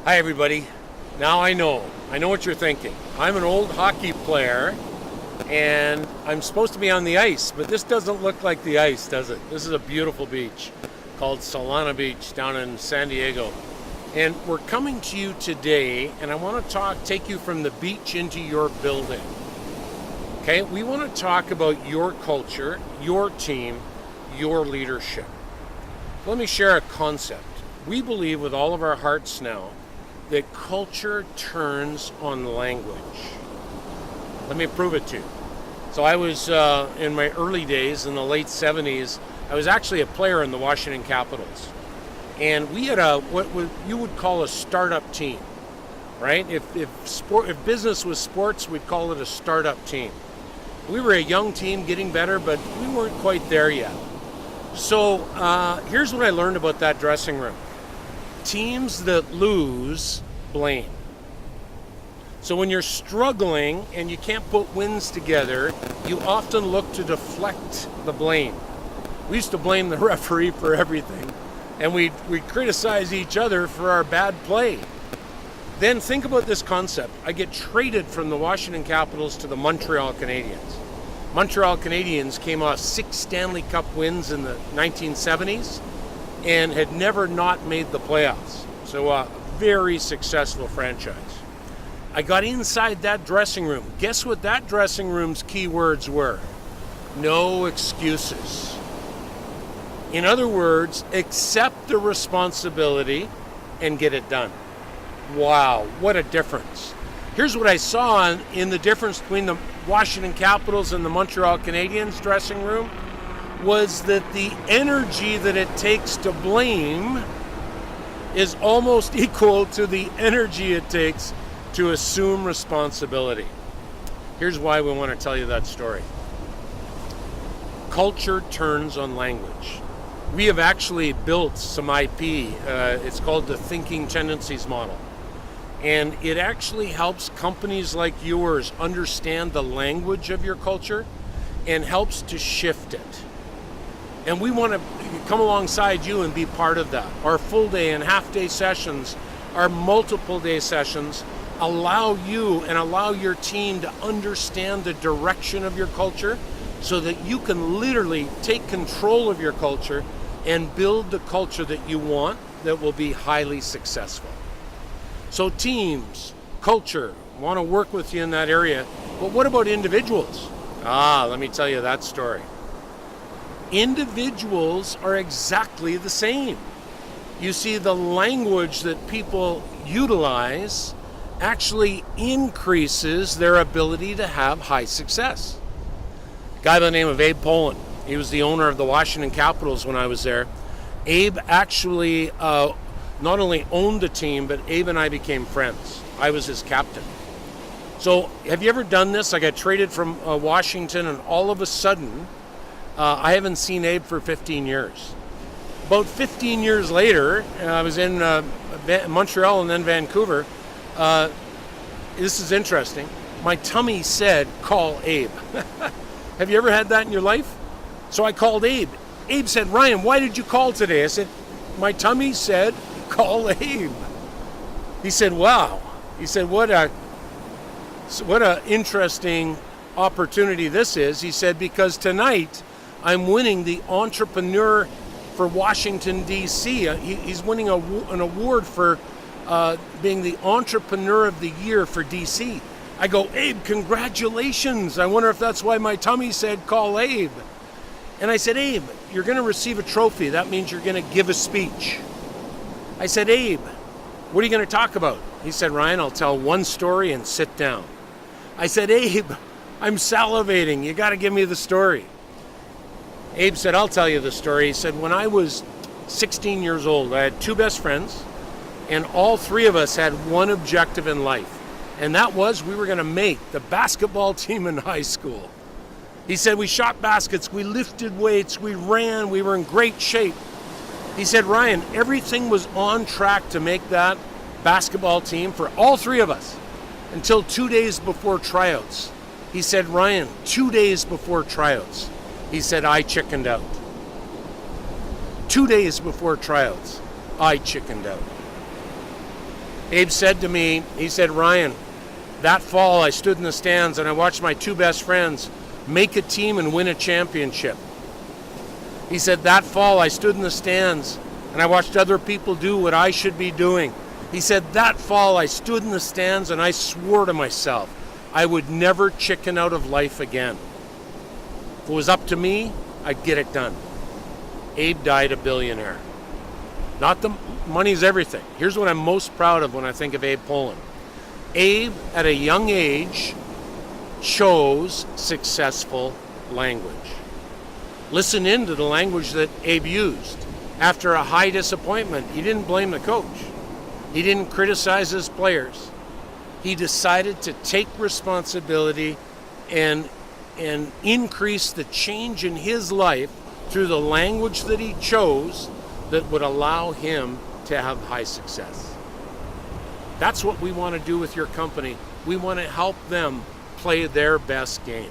Hi everybody. Now I know what you're thinking. I'm an old hockey player and I'm supposed to be on the ice, but this doesn't look like the ice, does it? This is a beautiful beach called Solana Beach down in San Diego. And we're coming to you today and I want to take you from the beach into your building. Okay, we want to talk about your culture, your team, your leadership. Let me share a concept. We believe with all of our hearts now that culture turns on language. Let me prove it to you. So I was, in my early days, in the late 70s, I was actually a player in the Washington Capitals. And we had what you would call a startup team, right? If business was sports, we'd call it a startup team. We were a young team getting better, but we weren't quite there yet. So here's what I learned about that dressing room. Teams that lose blame. So when you're struggling and you can't put wins together, you often look to deflect the blame. We used to blame the referee for everything, and we'd criticize each other for our bad play. Then think about this concept. I get traded from the Washington Capitals to the Montreal Canadiens. Montreal Canadiens came off 6 Stanley Cup wins in the 1970s and had never not made the playoffs. So a very successful franchise. I got inside that dressing room. Guess what that dressing room's key words were? No excuses. In other words, accept the responsibility and get it done. Wow, what a difference. Here's what I saw in the difference between the Washington Capitals and the Montreal Canadiens dressing room was that the energy that it takes to blame is almost equal to the energy it takes to assume responsibility. Here's why we want to tell you that story. Culture turns on language. We have actually built some IP. It's called the Thinking Tendencies Model. And it actually helps companies like yours understand the language of your culture and helps to shift it. And we want to come alongside you and be part of that. Our full day and half day sessions, our multiple day sessions allow you and allow your team to understand the direction of your culture so that you can literally take control of your culture and build the culture that you want that will be highly successful. So teams, culture, want to work with you in that area. But what about individuals? Let me tell you that story. Individuals are exactly the same. You see, the language that people utilize actually increases their ability to have high success. A guy by the name of Abe Pollin, he was the owner of the Washington Capitals when I was there. Abe actually not only owned the team, but Abe and I became friends. I was his captain. So have you ever done this? I got traded from Washington, and all of a sudden, I haven't seen Abe for 15 years. About 15 years later, I was in Montreal and then Vancouver. This is interesting. My tummy said, call Abe. Have you ever had that in your life? So I called Abe. Abe said, Ryan, why did you call today? I said, my tummy said, call Abe. He said, wow. He said, what a interesting opportunity this is. He said, because tonight I'm winning the entrepreneur for Washington, D.C. He's winning an award for being the entrepreneur of the year for D.C. I go, Abe, congratulations. I wonder if that's why my tummy said call Abe. And I said, Abe, you're going to receive a trophy. That means you're going to give a speech. I said, Abe, what are you going to talk about? He said, Ryan, I'll tell one story and sit down. I said, Abe, I'm salivating. You got to give me the story. Abe said, I'll tell you the story. He said, when I was 16 years old, I had 2 best friends, and all 3 of us had one objective in life. And that was we were going to make the basketball team in high school. He said, we shot baskets, we lifted weights, we ran, we were in great shape. He said, Ryan, everything was on track to make that basketball team for all 3 of us until 2 days before tryouts. He said, Ryan, 2 days before tryouts, he said, I chickened out. 2 days before tryouts, I chickened out. Abe said to me, he said, Ryan, that fall I stood in the stands and I watched my two best friends make a team and win a championship. He said, that fall I stood in the stands and I watched other people do what I should be doing. He said, that fall I stood in the stands and I swore to myself I would never chicken out of life again. If it was up to me, I'd get it done. Abe died a billionaire. Not the money's everything. Here's what I'm most proud of when I think of Abe Pollin. Abe, at a young age, chose successful language. Listen in to the language that Abe used. After a high disappointment, he didn't blame the coach. He didn't criticize his players. He decided to take responsibility and increase the change in his life through the language that he chose that would allow him to have high success. That's what we want to do with your company. We want to help them play their best game.